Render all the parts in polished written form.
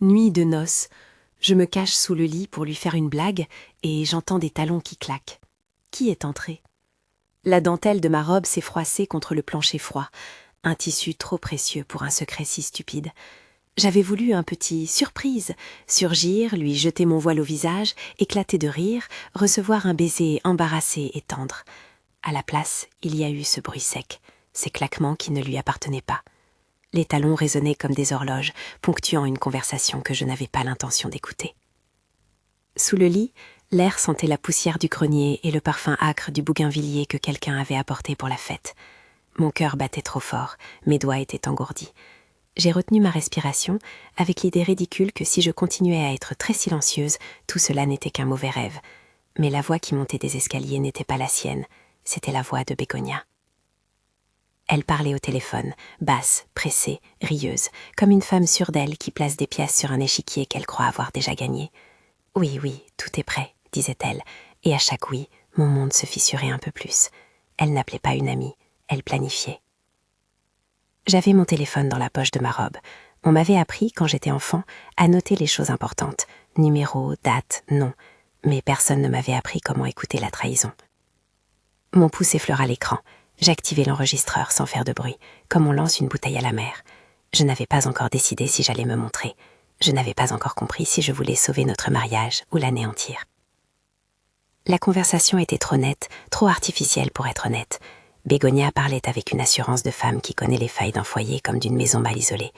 Nuit de noces. Je me cache sous le lit pour lui faire une blague et j'entends des talons qui claquent. Qui est entré? La dentelle de ma robe s'est froissée contre le plancher froid, un tissu trop précieux pour un secret si stupide. J'avais voulu un petit surprise, surgir, lui jeter mon voile au visage, éclater de rire, recevoir un baiser embarrassé et tendre. À la place, il y a eu ce bruit sec, ces claquements qui ne lui appartenaient pas. Les talons résonnaient comme des horloges, ponctuant une conversation que je n'avais pas l'intention d'écouter. Sous le lit, l'air sentait la poussière du grenier et le parfum âcre du bougainvillier que quelqu'un avait apporté pour la fête. Mon cœur battait trop fort, mes doigts étaient engourdis. J'ai retenu ma respiration, avec l'idée ridicule que si je continuais à être très silencieuse, tout cela n'était qu'un mauvais rêve. Mais la voix qui montait des escaliers n'était pas la sienne, c'était la voix de Bégonia. Elle parlait au téléphone, basse, pressée, rieuse, comme une femme sûre d'elle qui place des pièces sur un échiquier qu'elle croit avoir déjà gagné. « Oui, oui, tout est prêt », disait-elle, et à chaque oui, mon monde se fissurait un peu plus. Elle n'appelait pas une amie, elle planifiait. J'avais mon téléphone dans la poche de ma robe. On m'avait appris, quand j'étais enfant, à noter les choses importantes, numéros, dates, noms, mais personne ne m'avait appris comment écouter la trahison. Mon pouce effleura l'écran. J'activai l'enregistreur sans faire de bruit, comme on lance une bouteille à la mer. Je n'avais pas encore décidé si j'allais me montrer. Je n'avais pas encore compris si je voulais sauver notre mariage ou l'anéantir. La conversation était trop nette, trop artificielle pour être honnête. Bégonia parlait avec une assurance de femme qui connaît les failles d'un foyer comme d'une maison mal isolée.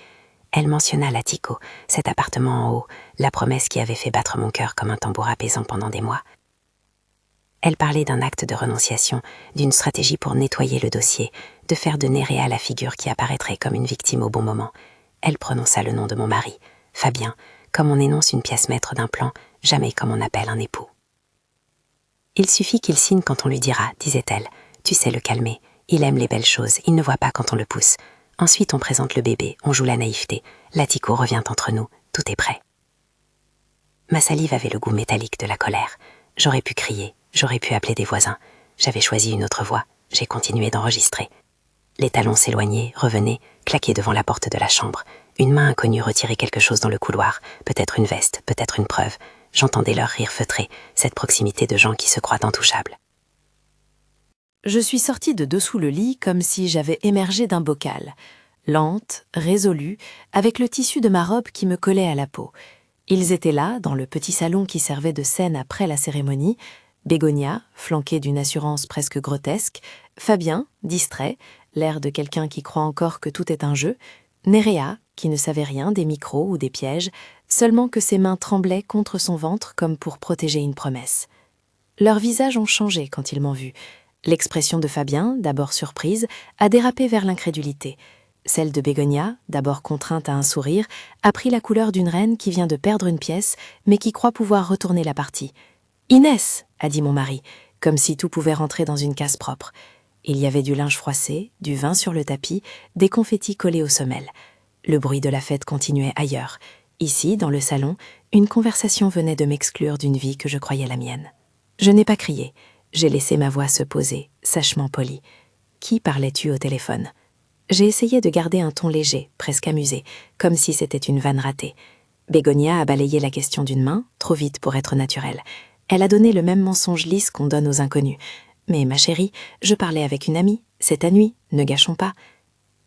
Elle mentionna l'Attico, cet appartement en haut, la promesse qui avait fait battre mon cœur comme un tambour apaisant pendant des mois. Elle parlait d'un acte de renonciation, d'une stratégie pour nettoyer le dossier, de faire de Néréa la figure qui apparaîtrait comme une victime au bon moment. Elle prononça le nom de mon mari, Fabien, comme on énonce une pièce maître d'un plan, jamais comme on appelle un époux. « Il suffit qu'il signe quand on lui dira, disait-elle. Tu sais le calmer. Il aime les belles choses, il ne voit pas quand on le pousse. Ensuite on présente le bébé, on joue la naïveté. L'Attico revient entre nous, tout est prêt. » Ma salive avait le goût métallique de la colère. J'aurais pu crier, j'aurais pu appeler des voisins. J'avais choisi une autre voie, j'ai continué d'enregistrer. Les talons s'éloignaient, revenaient, claquaient devant la porte de la chambre. Une main inconnue retirait quelque chose dans le couloir, peut-être une veste, peut-être une preuve. J'entendais leur rire feutré, cette proximité de gens qui se croient intouchables. Je suis sortie de dessous le lit comme si j'avais émergé d'un bocal, lente, résolue, avec le tissu de ma robe qui me collait à la peau. Ils étaient là, dans le petit salon qui servait de scène après la cérémonie, Bégonia, flanquée d'une assurance presque grotesque, Fabien, distrait, l'air de quelqu'un qui croit encore que tout est un jeu, Néréa, qui ne savait rien des micros ou des pièges, seulement que ses mains tremblaient contre son ventre comme pour protéger une promesse. Leurs visages ont changé quand ils m'ont vue. L'expression de Fabien, d'abord surprise, a dérapé vers l'incrédulité. Celle de Bégonia, d'abord contrainte à un sourire, a pris la couleur d'une reine qui vient de perdre une pièce, mais qui croit pouvoir retourner la partie. « Inès !» a dit mon mari, comme si tout pouvait rentrer dans une case propre. Il y avait du linge froissé, du vin sur le tapis, des confettis collés aux semelles. Le bruit de la fête continuait ailleurs. Ici, dans le salon, une conversation venait de m'exclure d'une vie que je croyais la mienne. Je n'ai pas crié. J'ai laissé ma voix se poser, sèchement polie. Qui parlais-tu au téléphone ? J'ai essayé de garder un ton léger, presque amusé, comme si c'était une vanne ratée. Bégonia a balayé la question d'une main, trop vite pour être naturelle. Elle a donné le même mensonge lisse qu'on donne aux inconnus. Mais ma chérie, je parlais avec une amie, c'est ta nuit, ne gâchons pas.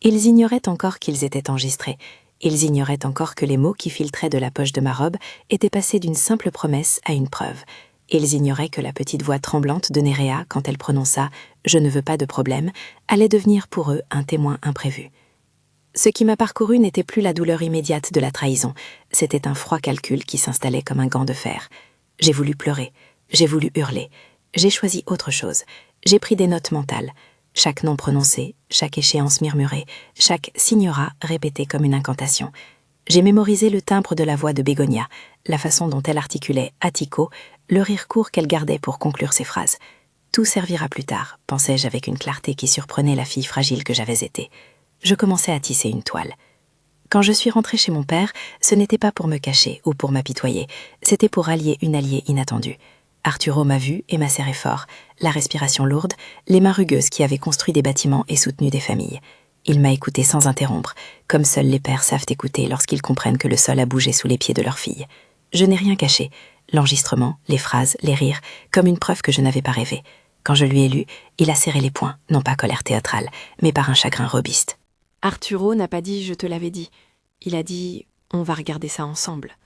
Ils ignoraient encore qu'ils étaient enregistrés. Ils ignoraient encore que les mots qui filtraient de la poche de ma robe étaient passés d'une simple promesse à une preuve. Ils ignoraient que la petite voix tremblante de Néréa, quand elle prononça « Je ne veux pas de problème », allait devenir pour eux un témoin imprévu. Ce qui m'a parcouru n'était plus la douleur immédiate de la trahison, c'était un froid calcul qui s'installait comme un gant de fer. J'ai voulu pleurer, j'ai voulu hurler, j'ai choisi autre chose, j'ai pris des notes mentales. Chaque nom prononcé, chaque échéance murmurée, chaque signora répété comme une incantation. J'ai mémorisé le timbre de la voix de Bégonia, la façon dont elle articulait « Attico », le rire court qu'elle gardait pour conclure ses phrases. Tout servira plus tard, pensais-je avec une clarté qui surprenait la fille fragile que j'avais été. Je commençais à tisser une toile. Quand je suis rentrée chez mon père, ce n'était pas pour me cacher ou pour m'apitoyer, c'était pour allier une alliée inattendue. Arturo m'a vue et m'a serré fort, la respiration lourde, les mains rugueuses qui avaient construit des bâtiments et soutenu des familles. Il m'a écouté sans interrompre, comme seuls les pères savent écouter lorsqu'ils comprennent que le sol a bougé sous les pieds de leur fille. Je n'ai rien caché, l'enregistrement, les phrases, les rires, comme une preuve que je n'avais pas rêvé. Quand je lui ai lu, il a serré les poings, non pas colère théâtrale, mais par un chagrin robiste. Arturo n'a pas dit « je te l'avais dit ». Il a dit « on va regarder ça ensemble ».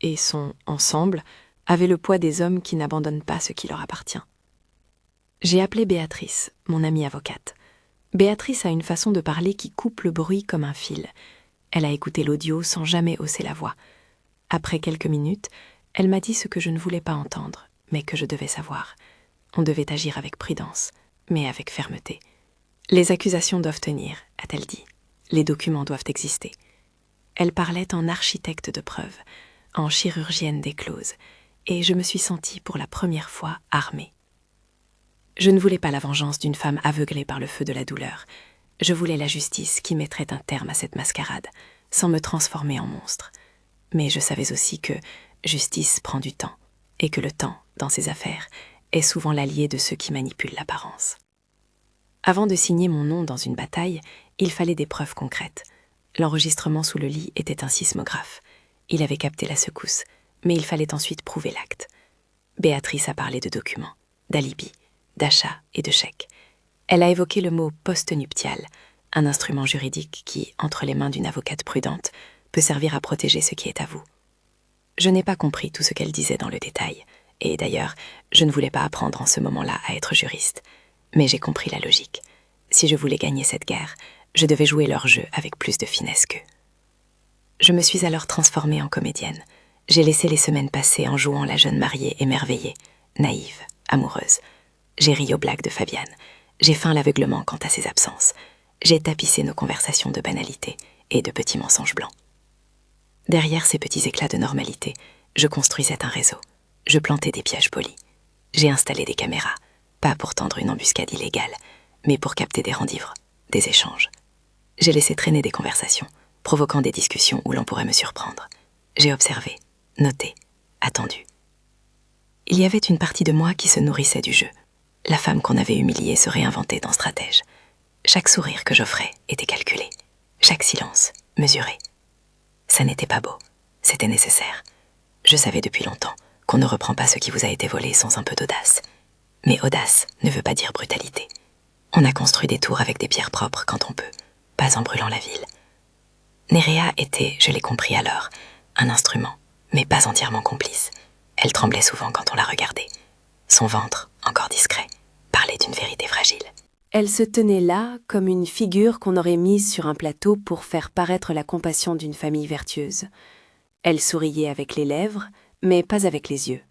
Et son « ensemble » avait le poids des hommes qui n'abandonnent pas ce qui leur appartient. J'ai appelé Béatrice, mon amie avocate. Béatrice a une façon de parler qui coupe le bruit comme un fil. Elle a écouté l'audio sans jamais hausser la voix. Après quelques minutes, elle m'a dit ce que je ne voulais pas entendre, mais que je devais savoir. On devait agir avec prudence, mais avec fermeté. Les accusations doivent tenir, a-t-elle dit. Les documents doivent exister. Elle parlait en architecte de preuves, en chirurgienne des clauses, et je me suis sentie pour la première fois armée. Je ne voulais pas la vengeance d'une femme aveuglée par le feu de la douleur. Je voulais la justice qui mettrait un terme à cette mascarade, sans me transformer en monstre. Mais je savais aussi que justice prend du temps, et que le temps, dans ces affaires, est souvent l'allié de ceux qui manipulent l'apparence. Avant de signer mon nom dans une bataille, il fallait des preuves concrètes. L'enregistrement sous le lit était un sismographe. Il avait capté la secousse, mais il fallait ensuite prouver l'acte. Béatrice a parlé de documents, d'alibi, d'achat et de chèques. Elle a évoqué le mot post-nuptial, un instrument juridique qui, entre les mains d'une avocate prudente, peut servir à protéger ce qui est à vous. Je n'ai pas compris tout ce qu'elle disait dans le détail, et d'ailleurs, je ne voulais pas apprendre en ce moment-là à être juriste. Mais j'ai compris la logique. Si je voulais gagner cette guerre, je devais jouer leur jeu avec plus de finesse qu'eux. Je me suis alors transformée en comédienne. J'ai laissé les semaines passer en jouant la jeune mariée émerveillée, naïve, amoureuse. J'ai ri aux blagues de Fabienne. J'ai feint l'aveuglement quant à ses absences. J'ai tapissé nos conversations de banalité et de petits mensonges blancs. Derrière ces petits éclats de normalité, je construisais un réseau. Je plantais des pièges polis. J'ai installé des caméras, pas pour tendre une embuscade illégale, mais pour capter des rendives, des échanges. J'ai laissé traîner des conversations, provoquant des discussions où l'on pourrait me surprendre. J'ai observé, noté, attendu. Il y avait une partie de moi qui se nourrissait du jeu. La femme qu'on avait humiliée se réinventait dans stratège. Chaque sourire que j'offrais était calculé, chaque silence mesuré. Ça n'était pas beau, c'était nécessaire. Je savais depuis longtemps qu'on ne reprend pas ce qui vous a été volé sans un peu d'audace. Mais audace ne veut pas dire brutalité. On a construit des tours avec des pierres propres quand on peut, pas en brûlant la ville. Néréa était, je l'ai compris alors, un instrument, mais pas entièrement complice. Elle tremblait souvent quand on la regardait. Son ventre, encore discret, parlait d'une vérité fragile. Elle se tenait là comme une figure qu'on aurait mise sur un plateau pour faire paraître la compassion d'une famille vertueuse. Elle souriait avec les lèvres, mais pas avec les yeux.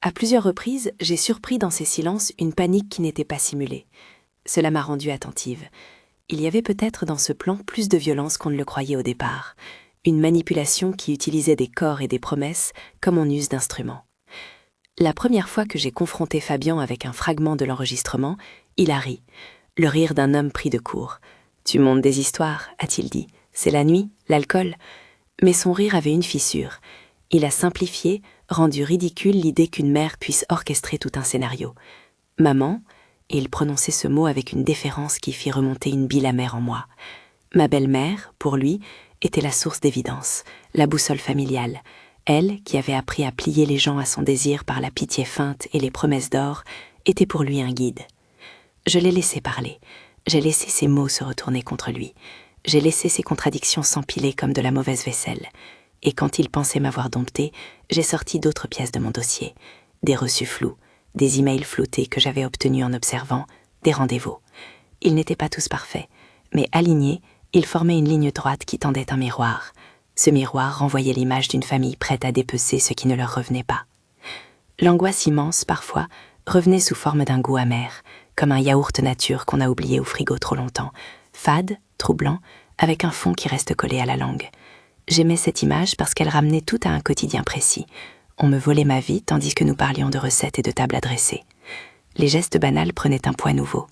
À plusieurs reprises, j'ai surpris dans ces silences une panique qui n'était pas simulée. Cela m'a rendue attentive. Il y avait peut-être dans ce plan plus de violence qu'on ne le croyait au départ. Une manipulation qui utilisait des corps et des promesses comme on use d'instruments. La première fois que j'ai confronté Fabian avec un fragment de l'enregistrement, il a ri. Le rire d'un homme pris de court. « Tu montes des histoires », a-t-il dit. « C'est la nuit, l'alcool ». Mais son rire avait une fissure. Il a simplifié, rendu ridicule l'idée qu'une mère puisse orchestrer tout un scénario. « Maman », et il prononçait ce mot avec une déférence qui fit remonter une bile amère en moi. Ma belle-mère, pour lui, était la source d'évidence, la boussole familiale. Elle, qui avait appris à plier les gens à son désir par la pitié feinte et les promesses d'or, était pour lui un guide. Je l'ai laissé parler. J'ai laissé ses mots se retourner contre lui. J'ai laissé ses contradictions s'empiler comme de la mauvaise vaisselle. Et quand il pensait m'avoir dompté, j'ai sorti d'autres pièces de mon dossier. Des reçus flous, des emails floutés que j'avais obtenus en observant, des rendez-vous. Ils n'étaient pas tous parfaits, mais alignés, ils formaient une ligne droite qui tendait un miroir. Ce miroir renvoyait l'image d'une famille prête à dépecer ce qui ne leur revenait pas. L'angoisse immense, parfois, revenait sous forme d'un goût amer, comme un yaourt nature qu'on a oublié au frigo trop longtemps, fade, troublant, avec un fond qui reste collé à la langue. J'aimais cette image parce qu'elle ramenait tout à un quotidien précis. On me volait ma vie tandis que nous parlions de recettes et de tables à dresser. Les gestes banals prenaient un poids nouveau.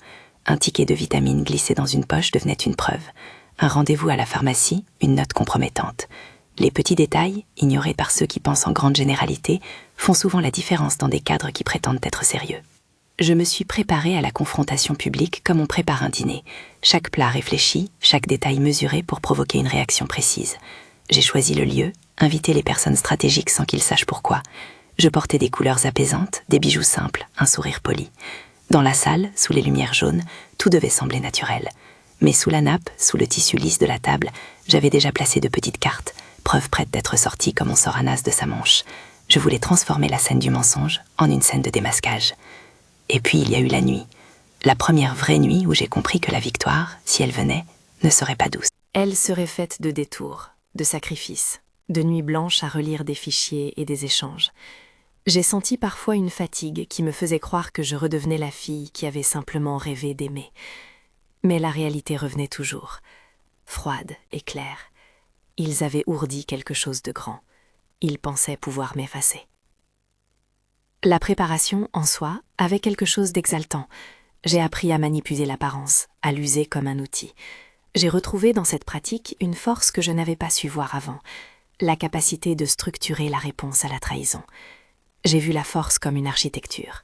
Un ticket de vitamines glissé dans une poche devenait une preuve. Un rendez-vous à la pharmacie, une note compromettante. Les petits détails, ignorés par ceux qui pensent en grande généralité, font souvent la différence dans des cadres qui prétendent être sérieux. Je me suis préparée à la confrontation publique comme on prépare un dîner. Chaque plat réfléchi, chaque détail mesuré pour provoquer une réaction précise. J'ai choisi le lieu, invité les personnes stratégiques sans qu'ils sachent pourquoi. Je portais des couleurs apaisantes, des bijoux simples, un sourire poli. Dans la salle, sous les lumières jaunes, tout devait sembler naturel. Mais sous la nappe, sous le tissu lisse de la table, j'avais déjà placé de petites cartes, preuve prête d'être sortie comme on sort un as de sa manche. Je voulais transformer la scène du mensonge en une scène de démasquage. Et puis il y a eu la nuit. La première vraie nuit où j'ai compris que la victoire, si elle venait, ne serait pas douce. Elle serait faite de détours, de sacrifices, de nuits blanches à relire des fichiers et des échanges. J'ai senti parfois une fatigue qui me faisait croire que je redevenais la fille qui avait simplement rêvé d'aimer. Mais la réalité revenait toujours, froide et claire. Ils avaient ourdi quelque chose de grand. Ils pensaient pouvoir m'effacer. La préparation, en soi, avait quelque chose d'exaltant. J'ai appris à manipuler l'apparence, à l'user comme un outil. J'ai retrouvé dans cette pratique une force que je n'avais pas su voir avant, la capacité de structurer la réponse à la trahison. J'ai vu la force comme une architecture.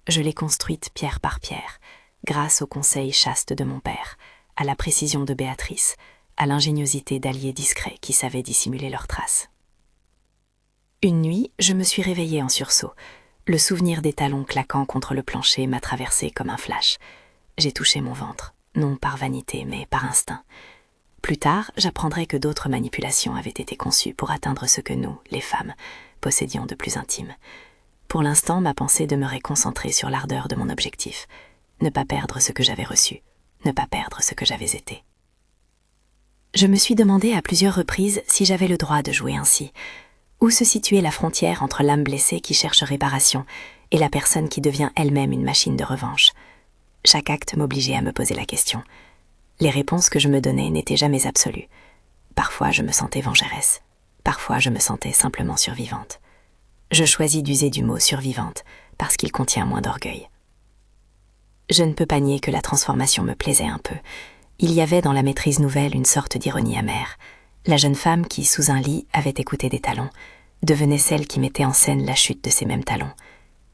Je l'ai construite pierre par pierre, grâce aux conseils chastes de mon père, à la précision de Béatrice, à l'ingéniosité d'alliés discrets qui savaient dissimuler leurs traces. Une nuit, je me suis réveillée en sursaut. Le souvenir des talons claquant contre le plancher m'a traversé comme un flash. J'ai touché mon ventre, non par vanité, mais par instinct. Plus tard, j'apprendrai que d'autres manipulations avaient été conçues pour atteindre ce que nous, les femmes, possédions de plus intime. Pour l'instant, ma pensée demeurait concentrée sur l'ardeur de mon objectif. Ne pas perdre ce que j'avais reçu, ne pas perdre ce que j'avais été. Je me suis demandé à plusieurs reprises si j'avais le droit de jouer ainsi. Où se situait la frontière entre l'âme blessée qui cherche réparation et la personne qui devient elle-même une machine de revanche? Chaque acte m'obligeait à me poser la question. Les réponses que je me donnais n'étaient jamais absolues. Parfois, je me sentais vengeresse. Parfois, je me sentais simplement survivante. Je choisis d'user du mot survivante parce qu'il contient moins d'orgueil. Je ne peux pas nier que la transformation me plaisait un peu. Il y avait dans la maîtrise nouvelle une sorte d'ironie amère. La jeune femme qui, sous un lit, avait écouté des talons, devenait celle qui mettait en scène la chute de ces mêmes talons.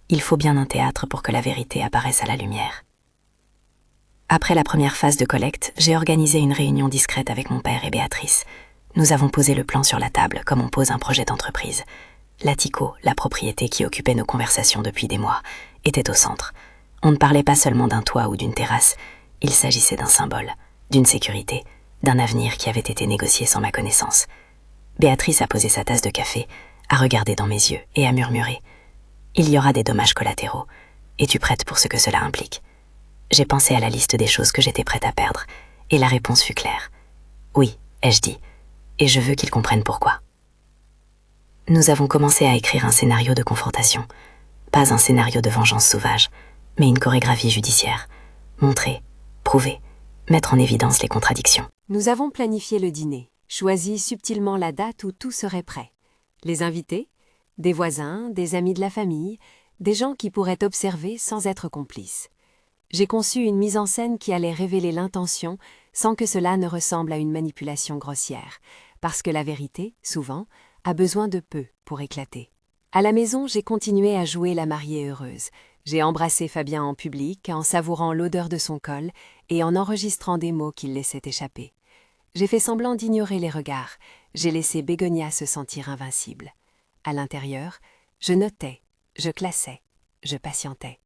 Il faut bien un théâtre pour que la vérité apparaisse à la lumière. Après la première phase de collecte, j'ai organisé une réunion discrète avec mon père et Béatrice. Nous avons posé le plan sur la table comme on pose un projet d'entreprise. L'Attico, la propriété qui occupait nos conversations depuis des mois, était au centre. On ne parlait pas seulement d'un toit ou d'une terrasse, il s'agissait d'un symbole, d'une sécurité, d'un avenir qui avait été négocié sans ma connaissance. Béatrice a posé sa tasse de café, a regardé dans mes yeux et a murmuré « Il y aura des dommages collatéraux. Es-tu prête pour ce que cela implique ?» J'ai pensé à la liste des choses que j'étais prête à perdre, et la réponse fut claire. « Oui, ai-je dit, et je veux qu'ils comprennent pourquoi. » Nous avons commencé à écrire un scénario de confrontation. Pas un scénario de vengeance sauvage, mais une chorégraphie judiciaire. Montrer, prouver, mettre en évidence les contradictions. Nous avons planifié le dîner, choisi subtilement la date où tout serait prêt. Les invités, des voisins, des amis de la famille, des gens qui pourraient observer sans être complices. J'ai conçu une mise en scène qui allait révéler l'intention sans que cela ne ressemble à une manipulation grossière, parce que la vérité, souvent, a besoin de peu pour éclater. À la maison, j'ai continué à jouer la mariée heureuse. J'ai embrassé Fabien en public, en savourant l'odeur de son col et en enregistrant des mots qu'il laissait échapper. J'ai fait semblant d'ignorer les regards. J'ai laissé Bégonia se sentir invincible. À l'intérieur, je notais, je classais, je patientais.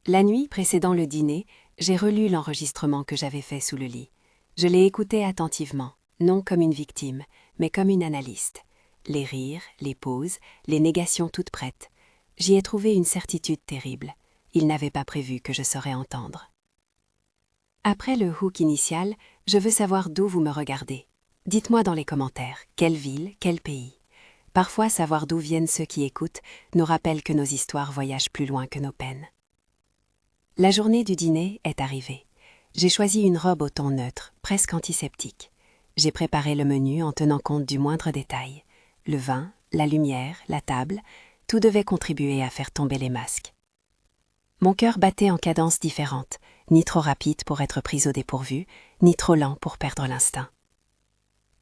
La nuit précédant le dîner, j'ai relu l'enregistrement que j'avais fait sous le lit. Je l'ai écouté attentivement, non comme une victime, mais comme une analyste. Les rires, les pauses, les négations toutes prêtes. J'y ai trouvé une certitude terrible. Il n'avait pas prévu que je saurais entendre. Après le hook initial, je veux savoir d'où vous me regardez. Dites-moi dans les commentaires, quelle ville, quel pays. Parfois, savoir d'où viennent ceux qui écoutent nous rappelle que nos histoires voyagent plus loin que nos peines. La journée du dîner est arrivée. J'ai choisi une robe au ton neutre, presque antiseptique. J'ai préparé le menu en tenant compte du moindre détail. Le vin, la lumière, la table, tout devait contribuer à faire tomber les masques. Mon cœur battait en cadences différentes, ni trop rapide pour être prise au dépourvu, ni trop lent pour perdre l'instinct.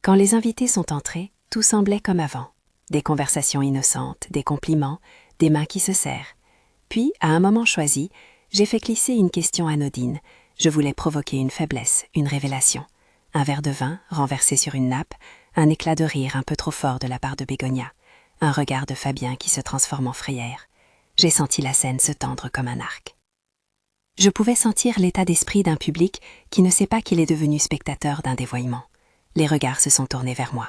Quand les invités sont entrés, tout semblait comme avant. Des conversations innocentes, des compliments, des mains qui se serrent. Puis, à un moment choisi, j'ai fait glisser une question anodine. Je voulais provoquer une faiblesse, une révélation. Un verre de vin renversé sur une nappe, un éclat de rire un peu trop fort de la part de Bégonia, un regard de Fabien qui se transforme en frayère. J'ai senti la scène se tendre comme un arc. Je pouvais sentir l'état d'esprit d'un public qui ne sait pas qu'il est devenu spectateur d'un dévoiement. Les regards se sont tournés vers moi.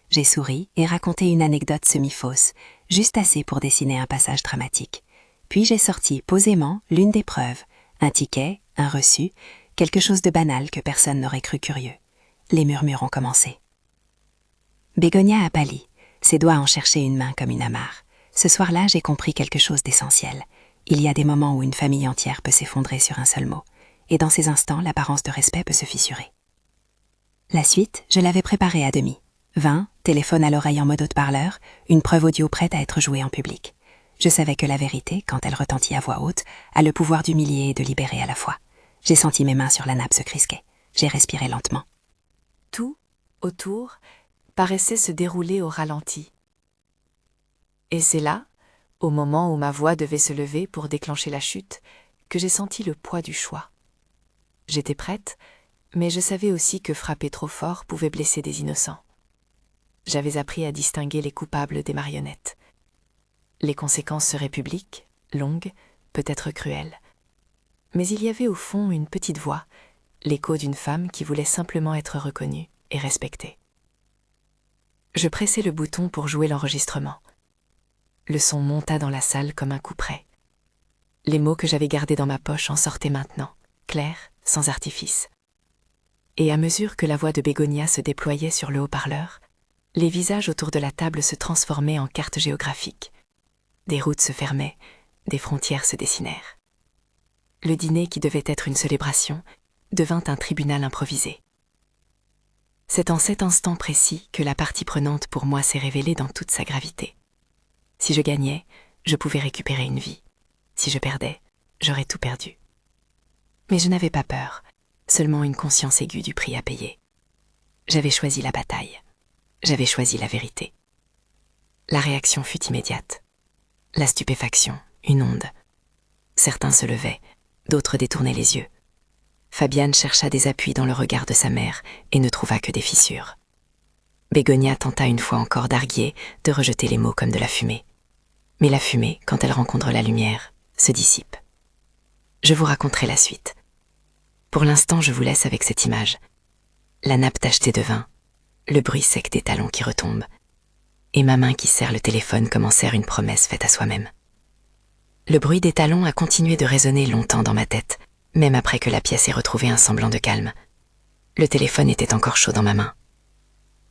J'ai souri et raconté une anecdote semi-fausse, juste assez pour dessiner un passage dramatique. Puis j'ai sorti posément l'une des preuves, un ticket, un reçu, quelque chose de banal que personne n'aurait cru curieux. Les murmures ont commencé. Bégonia a pâli, ses doigts ont cherché une main comme une amarre. Ce soir-là, j'ai compris quelque chose d'essentiel. Il y a des moments où une famille entière peut s'effondrer sur un seul mot, et dans ces instants, l'apparence de respect peut se fissurer. La suite, je l'avais préparée à demi. Vin, téléphone à l'oreille en mode haut-parleur, une preuve audio prête à être jouée en public. Je savais que la vérité, quand elle retentit à voix haute, a le pouvoir d'humilier et de libérer à la fois. J'ai senti mes mains sur la nappe se crisquer. J'ai respiré lentement. Tout, autour, paraissait se dérouler au ralenti. Et c'est là, au moment où ma voix devait se lever pour déclencher la chute, que j'ai senti le poids du choix. J'étais prête, mais je savais aussi que frapper trop fort pouvait blesser des innocents. J'avais appris à distinguer les coupables des marionnettes. Les conséquences seraient publiques, longues, peut-être cruelles. Mais il y avait au fond une petite voix, l'écho d'une femme qui voulait simplement être reconnue et respectée. Je pressai le bouton pour jouer l'enregistrement. Le son monta dans la salle comme un coup près. Les mots que j'avais gardés dans ma poche en sortaient maintenant, clairs, sans artifice. Et à mesure que la voix de Bégonia se déployait sur le haut-parleur, les visages autour de la table se transformaient en cartes géographiques. Des routes se fermaient, des frontières se dessinèrent. Le dîner qui devait être une célébration devint un tribunal improvisé. C'est en cet instant précis que la partie prenante pour moi s'est révélée dans toute sa gravité. Si je gagnais, je pouvais récupérer une vie. Si je perdais, j'aurais tout perdu. Mais je n'avais pas peur, seulement une conscience aiguë du prix à payer. J'avais choisi la bataille. J'avais choisi la vérité. La réaction fut immédiate. La stupéfaction, une onde. Certains se levaient, d'autres détournaient les yeux. Fabiane chercha des appuis dans le regard de sa mère et ne trouva que des fissures. Bégonia tenta une fois encore d'arguer, de rejeter les mots comme de la fumée. Mais la fumée, quand elle rencontre la lumière, se dissipe. Je vous raconterai la suite. Pour l'instant, je vous laisse avec cette image. La nappe tachetée de vin, le bruit sec des talons qui retombent, et ma main qui serre le téléphone comme en serre une promesse faite à soi-même. Le bruit des talons a continué de résonner longtemps dans ma tête, même après que la pièce ait retrouvé un semblant de calme. Le téléphone était encore chaud dans ma main.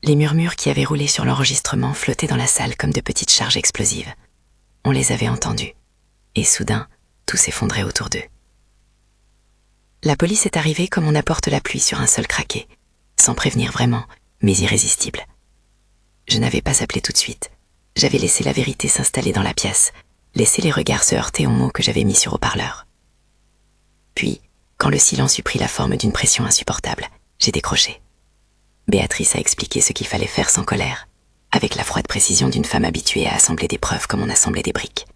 Les murmures qui avaient roulé sur l'enregistrement flottaient dans la salle comme de petites charges explosives. On les avait entendus, et soudain, tout s'effondrait autour d'eux. La police est arrivée comme on apporte la pluie sur un sol craqué, sans prévenir vraiment, mais irrésistible. Je n'avais pas appelé tout de suite. J'avais laissé la vérité s'installer dans la pièce, laissé les regards se heurter aux mots que j'avais mis sur haut-parleur. Puis, quand le silence eut pris la forme d'une pression insupportable, j'ai décroché. Béatrice a expliqué ce qu'il fallait faire sans colère, avec la froide précision d'une femme habituée à assembler des preuves comme on assemblait des briques.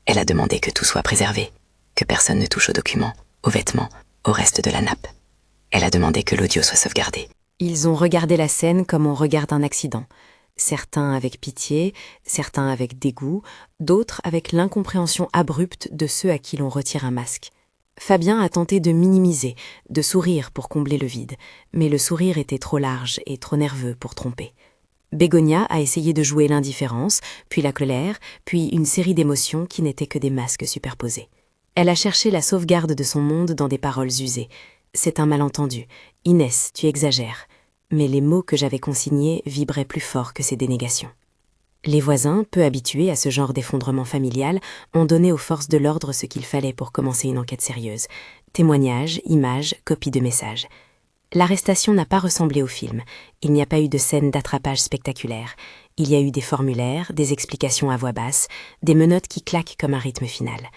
Elle a demandé que tout soit préservé, que personne ne touche aux documents, aux vêtements, au reste de la nappe. Elle a demandé que l'audio soit sauvegardé. Ils ont regardé la scène comme on regarde un accident. Certains avec pitié, certains avec dégoût, d'autres avec l'incompréhension abrupte de ceux à qui l'on retire un masque. Fabien a tenté de minimiser, de sourire pour combler le vide, mais le sourire était trop large et trop nerveux pour tromper. Bégonia a essayé de jouer l'indifférence, puis la colère, puis une série d'émotions qui n'étaient que des masques superposés. Elle a cherché la sauvegarde de son monde dans des paroles usées. C'est un malentendu. Inès, tu exagères. Mais les mots que j'avais consignés vibraient plus fort que ces dénégations. Les voisins, peu habitués à ce genre d'effondrement familial, ont donné aux forces de l'ordre ce qu'il fallait pour commencer une enquête sérieuse. Témoignages, images, copies de messages. L'arrestation n'a pas ressemblé au film. Il n'y a pas eu de scène d'attrapage spectaculaire. Il y a eu des formulaires, des explications à voix basse, des menottes qui claquent comme un rythme final.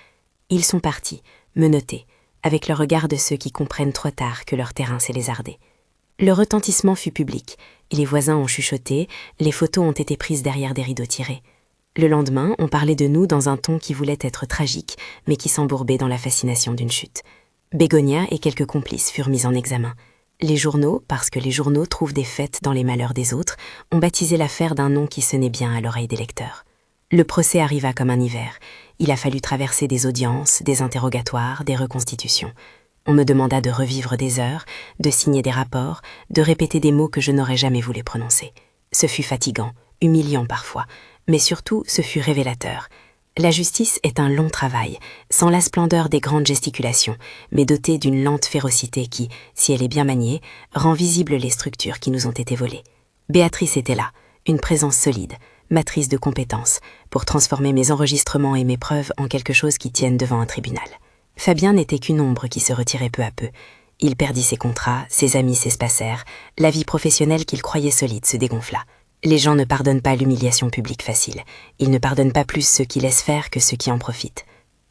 Ils sont partis, menottés, avec le regard de ceux qui comprennent trop tard que leur terrain s'est lézardé. Le retentissement fut public, et les voisins ont chuchoté, les photos ont été prises derrière des rideaux tirés. Le lendemain, on parlait de nous dans un ton qui voulait être tragique, mais qui s'embourbait dans la fascination d'une chute. Bégonia et quelques complices furent mis en examen. Les journaux, parce que les journaux trouvent des faits dans les malheurs des autres, ont baptisé l'affaire d'un nom qui sonnait bien à l'oreille des lecteurs. Le procès arriva comme un hiver. Il a fallu traverser des audiences, des interrogatoires, des reconstitutions. On me demanda de revivre des heures, de signer des rapports, de répéter des mots que je n'aurais jamais voulu prononcer. Ce fut fatigant, humiliant parfois, mais surtout ce fut révélateur. La justice est un long travail, sans la splendeur des grandes gesticulations, mais dotée d'une lente férocité qui, si elle est bien maniée, rend visibles les structures qui nous ont été volées. Béatrice était là, une présence solide, matrice de compétences, pour transformer mes enregistrements et mes preuves en quelque chose qui tienne devant un tribunal. Fabien n'était qu'une ombre qui se retirait peu à peu. Il perdit ses contrats, ses amis s'espacèrent, la vie professionnelle qu'il croyait solide se dégonfla. Les gens ne pardonnent pas l'humiliation publique facile. Ils ne pardonnent pas plus ceux qui laissent faire que ceux qui en profitent.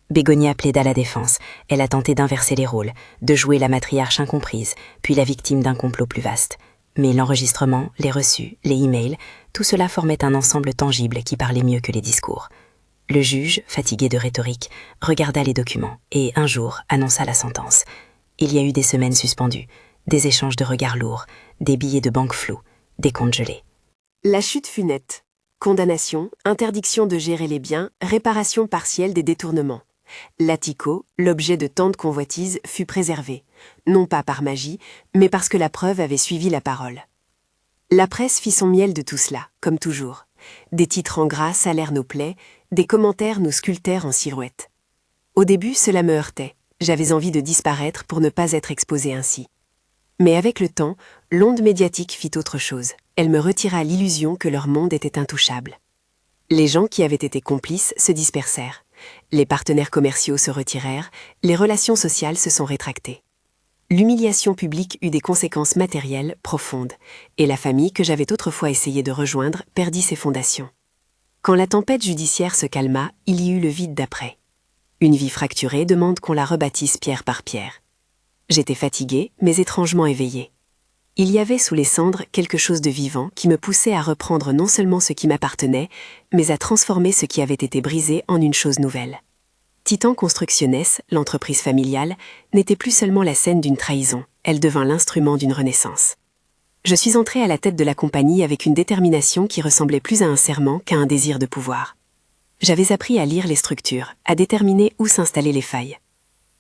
Bégonia plaida la défense. Elle a tenté d'inverser les rôles, de jouer la matriarche incomprise, puis la victime d'un complot plus vaste. Mais l'enregistrement, les reçus, les emails, tout cela formait un ensemble tangible qui parlait mieux que les discours. Le juge, fatigué de rhétorique, regarda les documents et, un jour, annonça la sentence. Il y a eu des semaines suspendues, des échanges de regards lourds, des billets de banque flous, des comptes gelés. La chute fut nette. Condamnation, interdiction de gérer les biens, réparation partielle des détournements. L'Attico, l'objet de tant de convoitises, fut préservé, non pas par magie, mais parce que la preuve avait suivi la parole. La presse fit son miel de tout cela, comme toujours. Des titres en gras salèrent nos plaies, des commentaires nous sculptèrent en silhouette. Au début, cela me heurtait. J'avais envie de disparaître pour ne pas être exposée ainsi. Mais avec le temps, l'onde médiatique fit autre chose. Elle me retira l'illusion que leur monde était intouchable. Les gens qui avaient été complices se dispersèrent. Les partenaires commerciaux se retirèrent, les relations sociales se sont rétractées. L'humiliation publique eut des conséquences matérielles profondes, et la famille que j'avais autrefois essayé de rejoindre perdit ses fondations. Quand la tempête judiciaire se calma, il y eut le vide d'après. Une vie fracturée demande qu'on la rebâtisse pierre par pierre. J'étais fatiguée, mais étrangement éveillée. Il y avait sous les cendres quelque chose de vivant qui me poussait à reprendre non seulement ce qui m'appartenait, mais à transformer ce qui avait été brisé en une chose nouvelle. Titan Construcciones, l'entreprise familiale, n'était plus seulement la scène d'une trahison, elle devint l'instrument d'une renaissance. Je suis entrée à la tête de la compagnie avec une détermination qui ressemblait plus à un serment qu'à un désir de pouvoir. J'avais appris à lire les structures, à déterminer où s'installaient les failles.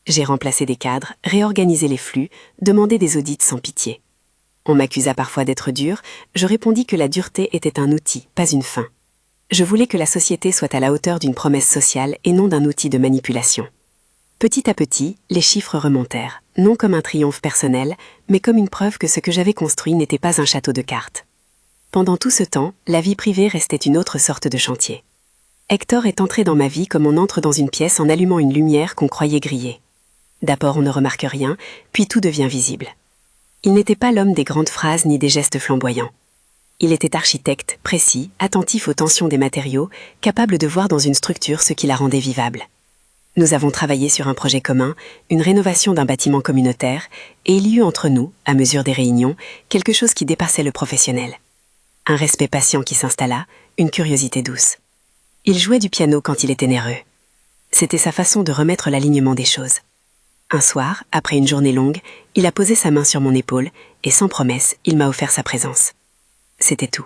J'ai remplacé des cadres, réorganisé les flux, demandé des audits sans pitié. On m'accusa parfois d'être dure, je répondis que la dureté était un outil, pas une fin. Je voulais que la société soit à la hauteur d'une promesse sociale et non d'un outil de manipulation. Petit à petit, les chiffres remontèrent, non comme un triomphe personnel, mais comme une preuve que ce que j'avais construit n'était pas un château de cartes. Pendant tout ce temps, la vie privée restait une autre sorte de chantier. Hector est entré dans ma vie comme on entre dans une pièce en allumant une lumière qu'on croyait grillée. D'abord on ne remarque rien, puis tout devient visible. Il n'était pas l'homme des grandes phrases ni des gestes flamboyants. Il était architecte, précis, attentif aux tensions des matériaux, capable de voir dans une structure ce qui la rendait vivable. Nous avons travaillé sur un projet commun, une rénovation d'un bâtiment communautaire, et il y eut entre nous, à mesure des réunions, quelque chose qui dépassait le professionnel. Un respect patient qui s'installa, une curiosité douce. Il jouait du piano quand il était nerveux. C'était sa façon de remettre l'alignement des choses. Un soir, après une journée longue, il a posé sa main sur mon épaule, et sans promesse, il m'a offert sa présence. C'était tout.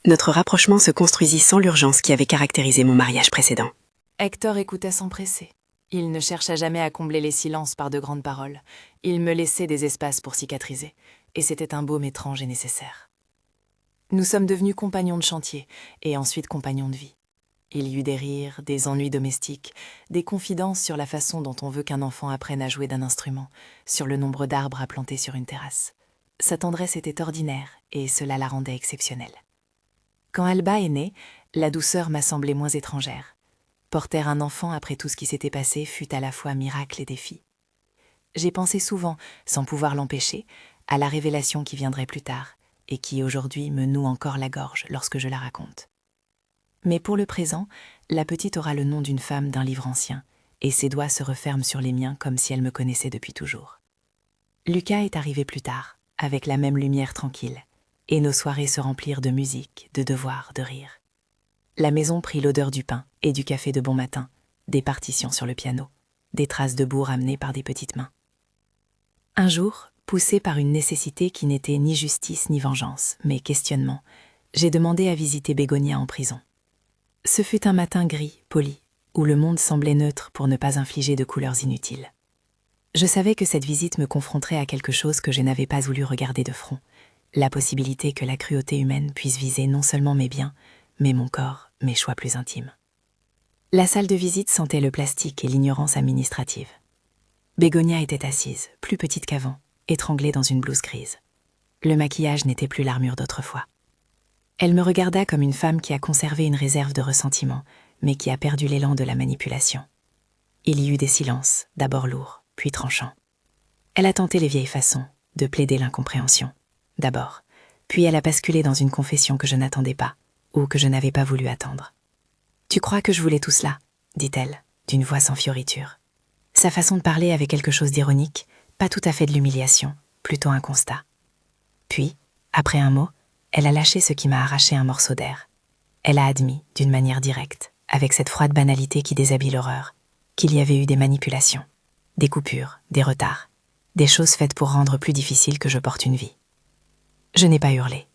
Notre rapprochement se construisit sans l'urgence qui avait caractérisé mon mariage précédent. Hector écoutait sans presser. Il ne chercha jamais à combler les silences par de grandes paroles. Il me laissait des espaces pour cicatriser, et c'était un baume étrange et nécessaire. Nous sommes devenus compagnons de chantier, et ensuite compagnons de vie. Il y eut des rires, des ennuis domestiques, des confidences sur la façon dont on veut qu'un enfant apprenne à jouer d'un instrument, sur le nombre d'arbres à planter sur une terrasse. Sa tendresse était ordinaire, et cela la rendait exceptionnelle. Quand Alba est née, la douceur m'a semblé moins étrangère. Porter un enfant après tout ce qui s'était passé fut à la fois miracle et défi. J'ai pensé souvent, sans pouvoir l'empêcher, à la révélation qui viendrait plus tard, et qui aujourd'hui me noue encore la gorge lorsque je la raconte. Mais pour le présent, la petite aura le nom d'une femme d'un livre ancien, et ses doigts se referment sur les miens comme si elle me connaissait depuis toujours. Lucas est arrivé plus tard, avec la même lumière tranquille, et nos soirées se remplirent de musique, de devoirs, de rires. La maison prit l'odeur du pain et du café de bon matin, des partitions sur le piano, des traces de boue ramenées par des petites mains. Un jour, poussée par une nécessité qui n'était ni justice ni vengeance, mais questionnement, j'ai demandé à visiter Bégonia en prison. Ce fut un matin gris, poli, où le monde semblait neutre pour ne pas infliger de couleurs inutiles. Je savais que cette visite me confronterait à quelque chose que je n'avais pas voulu regarder de front, la possibilité que la cruauté humaine puisse viser non seulement mes biens, mais mon corps, mes choix plus intimes. La salle de visite sentait le plastique et l'ignorance administrative. Bégonia était assise, plus petite qu'avant, étranglée dans une blouse grise. Le maquillage n'était plus l'armure d'autrefois. Elle me regarda comme une femme qui a conservé une réserve de ressentiment, mais qui a perdu l'élan de la manipulation. Il y eut des silences, d'abord lourds, puis tranchants. Elle a tenté les vieilles façons, de plaider l'incompréhension, d'abord, puis elle a basculé dans une confession que je n'attendais pas, ou que je n'avais pas voulu attendre. « Tu crois que je voulais tout cela ?» dit-elle, d'une voix sans fioriture. Sa façon de parler avait quelque chose d'ironique, pas tout à fait de l'humiliation, plutôt un constat. Puis, après un mot, elle a lâché ce qui m'a arraché un morceau d'air. Elle a admis, d'une manière directe, avec cette froide banalité qui déshabille l'horreur, qu'il y avait eu des manipulations, des coupures, des retards, des choses faites pour rendre plus difficile que je porte une vie. Je n'ai pas hurlé.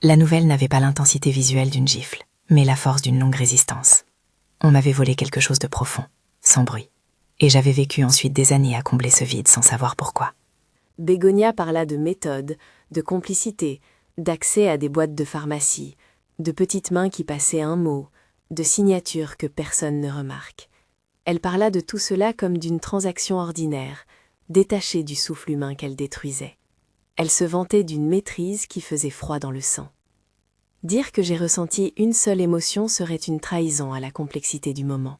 La nouvelle n'avait pas l'intensité visuelle d'une gifle, mais la force d'une longue résistance. On m'avait volé quelque chose de profond, sans bruit, et j'avais vécu ensuite des années à combler ce vide sans savoir pourquoi. Bégonia parla de méthode, de complicité, d'accès à des boîtes de pharmacie, de petites mains qui passaient un mot, de signatures que personne ne remarque. Elle parla de tout cela comme d'une transaction ordinaire, détachée du souffle humain qu'elle détruisait. Elle se vantait d'une maîtrise qui faisait froid dans le sang. Dire que j'ai ressenti une seule émotion serait une trahison à la complexité du moment.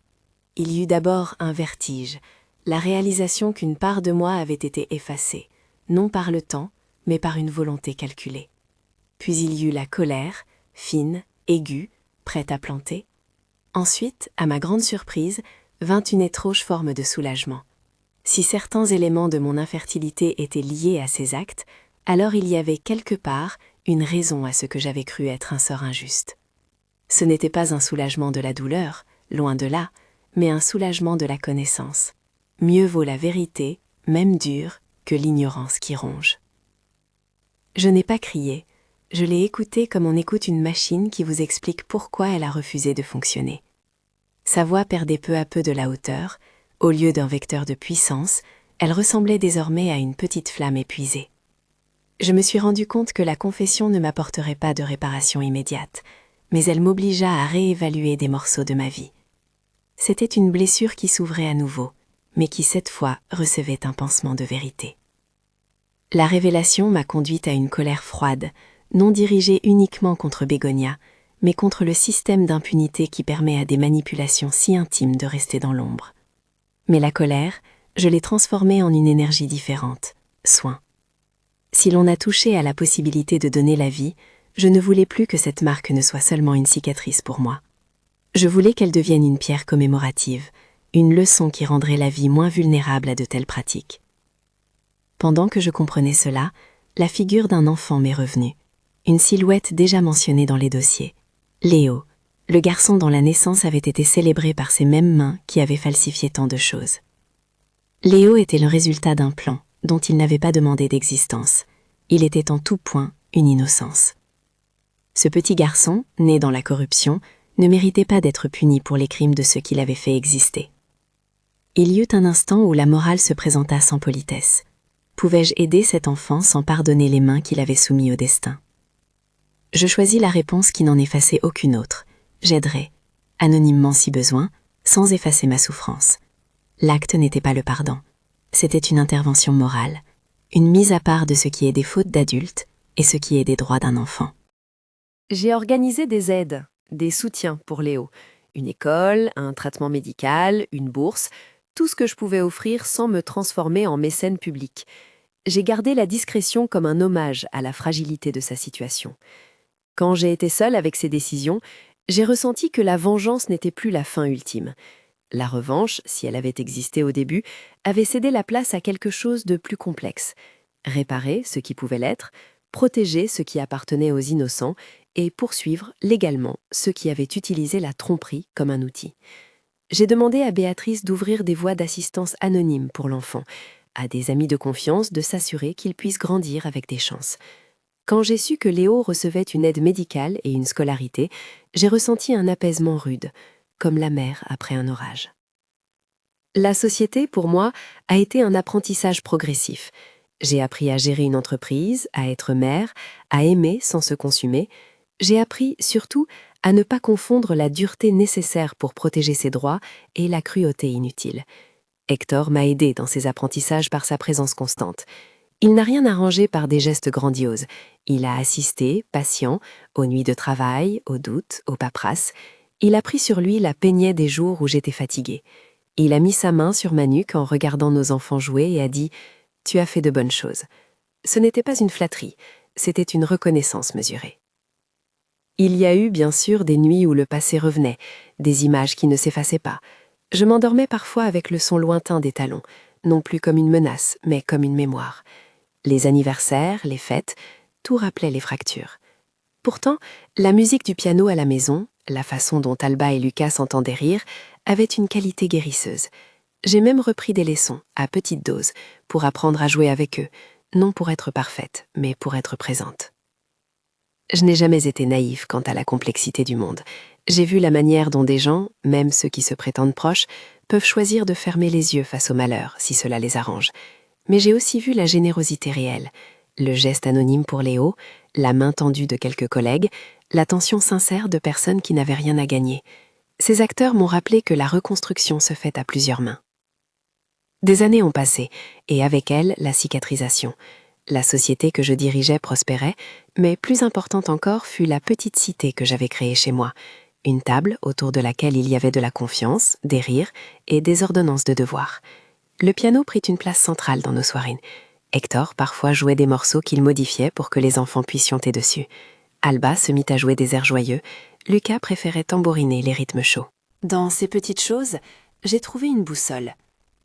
Il y eut d'abord un vertige, la réalisation qu'une part de moi avait été effacée, non par le temps, mais par une volonté calculée. Puis il y eut la colère, fine, aiguë, prête à planter. Ensuite, à ma grande surprise, vint une étrange forme de soulagement. Si certains éléments de mon infertilité étaient liés à ces actes, alors il y avait quelque part une raison à ce que j'avais cru être un sort injuste. Ce n'était pas un soulagement de la douleur, loin de là, mais un soulagement de la connaissance. Mieux vaut la vérité, même dure, que l'ignorance qui ronge. Je n'ai pas crié, je l'ai écoutée comme on écoute une machine qui vous explique pourquoi elle a refusé de fonctionner. Sa voix perdait peu à peu de la hauteur, au lieu d'un vecteur de puissance, elle ressemblait désormais à une petite flamme épuisée. Je me suis rendu compte que la confession ne m'apporterait pas de réparation immédiate, mais elle m'obligea à réévaluer des morceaux de ma vie. C'était une blessure qui s'ouvrait à nouveau, mais qui cette fois recevait un pansement de vérité. La révélation m'a conduite à une colère froide, non dirigée uniquement contre Bégonia, mais contre le système d'impunité qui permet à des manipulations si intimes de rester dans l'ombre. Mais la colère, je l'ai transformée en une énergie différente, soin. Si l'on a touché à la possibilité de donner la vie, je ne voulais plus que cette marque ne soit seulement une cicatrice pour moi. Je voulais qu'elle devienne une pierre commémorative, une leçon qui rendrait la vie moins vulnérable à de telles pratiques. Pendant que je comprenais cela, la figure d'un enfant m'est revenue, une silhouette déjà mentionnée dans les dossiers. Léo, le garçon dont la naissance avait été célébrée par ces mêmes mains qui avaient falsifié tant de choses. Léo était le résultat d'un plan dont il n'avait pas demandé d'existence. Il était en tout point une innocence. Ce petit garçon, né dans la corruption, ne méritait pas d'être puni pour les crimes de ceux qui l'avaient fait exister. Il y eut un instant où la morale se présenta sans politesse. Pouvais-je aider cet enfant sans pardonner les mains qu'il avait soumis au destin? Je choisis la réponse qui n'en effaçait aucune autre. J'aiderai, anonymement si besoin, sans effacer ma souffrance. L'acte n'était pas le pardon. C'était une intervention morale, une mise à part de ce qui est des fautes d'adultes et ce qui est des droits d'un enfant. J'ai organisé des aides, des soutiens pour Léo. Une école, un traitement médical, une bourse, tout ce que je pouvais offrir sans me transformer en mécène public. J'ai gardé la discrétion comme un hommage à la fragilité de sa situation. Quand j'ai été seule avec ces décisions, j'ai ressenti que la vengeance n'était plus la fin ultime. La revanche, si elle avait existé au début, avait cédé la place à quelque chose de plus complexe. Réparer ce qui pouvait l'être, protéger ce qui appartenait aux innocents et poursuivre légalement ceux qui avaient utilisé la tromperie comme un outil. J'ai demandé à Béatrice d'ouvrir des voies d'assistance anonymes pour l'enfant, à des amis de confiance de s'assurer qu'il puisse grandir avec des chances. Quand j'ai su que Léo recevait une aide médicale et une scolarité, j'ai ressenti un apaisement rude, comme la mer après un orage. La société, pour moi, a été un apprentissage progressif. J'ai appris à gérer une entreprise, à être mère, à aimer sans se consumer. J'ai appris, surtout, à ne pas confondre la dureté nécessaire pour protéger ses droits et la cruauté inutile. Hector m'a aidé dans ses apprentissages par sa présence constante. Il n'a rien arrangé par des gestes grandioses. Il a assisté, patient, aux nuits de travail, aux doutes, aux paperasses. Il a pris sur lui la peignée des jours où j'étais fatiguée. Il a mis sa main sur ma nuque en regardant nos enfants jouer et a dit « Tu as fait de bonnes choses ». Ce n'était pas une flatterie, c'était une reconnaissance mesurée. Il y a eu, bien sûr, des nuits où le passé revenait, des images qui ne s'effaçaient pas. Je m'endormais parfois avec le son lointain des talons, non plus comme une menace, mais comme une mémoire. Les anniversaires, les fêtes, tout rappelait les fractures. Pourtant, la musique du piano à la maison, la façon dont Alba et Lucas s'entendaient rire, avait une qualité guérisseuse. J'ai même repris des leçons, à petite dose, pour apprendre à jouer avec eux, non pour être parfaite, mais pour être présente. Je n'ai jamais été naïve quant à la complexité du monde. J'ai vu la manière dont des gens, même ceux qui se prétendent proches, peuvent choisir de fermer les yeux face au malheur, si cela les arrange. Mais j'ai aussi vu la générosité réelle, le geste anonyme pour Léo, la main tendue de quelques collègues, l'attention sincère de personnes qui n'avaient rien à gagner. Ces acteurs m'ont rappelé que la reconstruction se fait à plusieurs mains. Des années ont passé, et avec elles, la cicatrisation. La société que je dirigeais prospérait, mais plus importante encore fut la petite cité que j'avais créée chez moi, une table autour de laquelle il y avait de la confiance, des rires et des ordonnances de devoirs. Le piano prit une place centrale dans nos soirées. Hector parfois jouait des morceaux qu'il modifiait pour que les enfants puissent chanter dessus. Alba se mit à jouer des airs joyeux, Lucas préférait tambouriner les rythmes chauds. Dans ces petites choses, j'ai trouvé une boussole.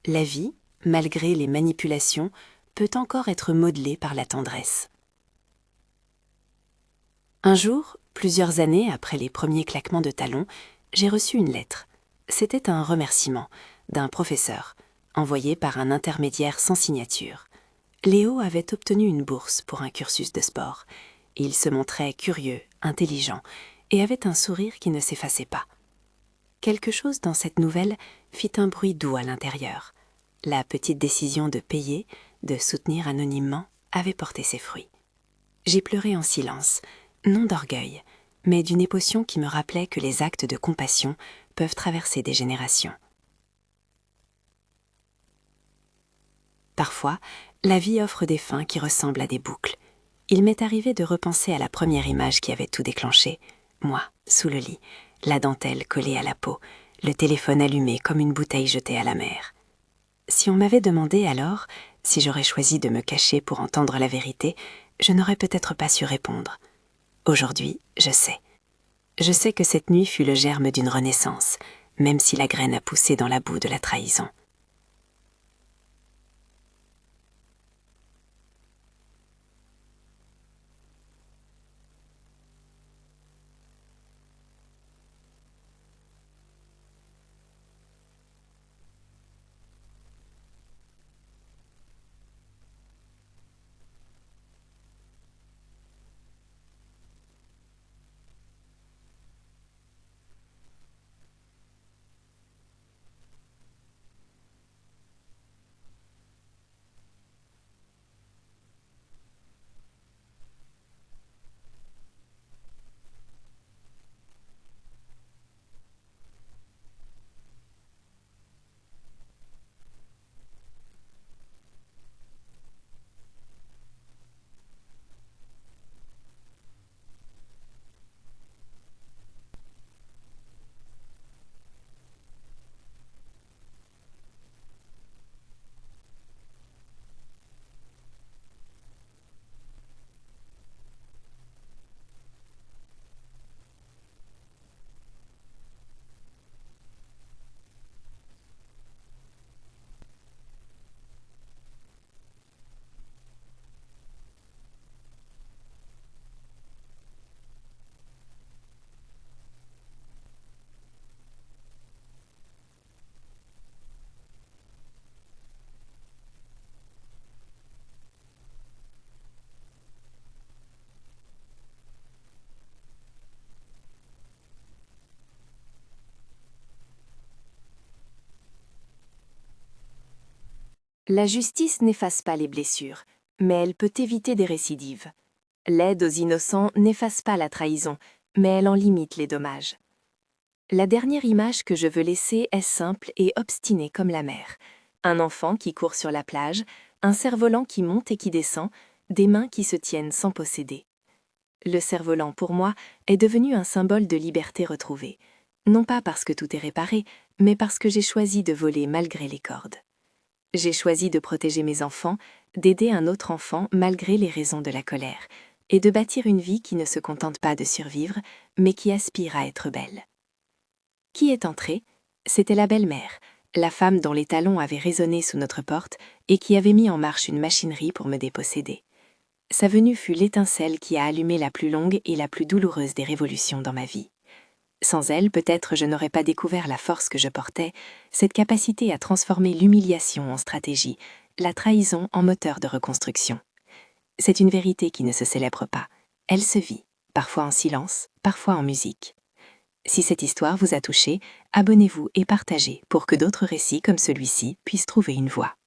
La vie, malgré les manipulations, peut encore être modelée par la tendresse. Un jour, plusieurs années après les premiers claquements de talons, j'ai reçu une lettre. C'était un remerciement d'un professeur, envoyé par un intermédiaire sans signature. Léo avait obtenu une bourse pour un cursus de sport. Il se montrait curieux, intelligent, et avait un sourire qui ne s'effaçait pas. Quelque chose dans cette nouvelle fit un bruit doux à l'intérieur. La petite décision de payer, de soutenir anonymement, avait porté ses fruits. J'ai pleuré en silence, non d'orgueil, mais d'une émotion qui me rappelait que les actes de compassion peuvent traverser des générations. Parfois, la vie offre des fins qui ressemblent à des boucles. Il m'est arrivé de repenser à la première image qui avait tout déclenché. Moi, sous le lit, la dentelle collée à la peau, le téléphone allumé comme une bouteille jetée à la mer. Si on m'avait demandé alors si j'aurais choisi de me cacher pour entendre la vérité, je n'aurais peut-être pas su répondre. Aujourd'hui, je sais. Je sais que cette nuit fut le germe d'une renaissance, même si la graine a poussé dans la boue de la trahison. La justice n'efface pas les blessures, mais elle peut éviter des récidives. L'aide aux innocents n'efface pas la trahison, mais elle en limite les dommages. La dernière image que je veux laisser est simple et obstinée comme la mer. Un enfant qui court sur la plage, un cerf-volant qui monte et qui descend, des mains qui se tiennent sans posséder. Le cerf-volant, pour moi, est devenu un symbole de liberté retrouvée. Non pas parce que tout est réparé, mais parce que j'ai choisi de voler malgré les cordes. J'ai choisi de protéger mes enfants, d'aider un autre enfant malgré les raisons de la colère, et de bâtir une vie qui ne se contente pas de survivre, mais qui aspire à être belle. Qui est entrée? C'était la belle-mère, la femme dont les talons avaient résonné sous notre porte et qui avait mis en marche une machinerie pour me déposséder. Sa venue fut l'étincelle qui a allumé la plus longue et la plus douloureuse des révolutions dans ma vie. Sans elle, peut-être je n'aurais pas découvert la force que je portais, cette capacité à transformer l'humiliation en stratégie, la trahison en moteur de reconstruction. C'est une vérité qui ne se célèbre pas. Elle se vit, parfois en silence, parfois en musique. Si cette histoire vous a touché, abonnez-vous et partagez pour que d'autres récits comme celui-ci puissent trouver une voix.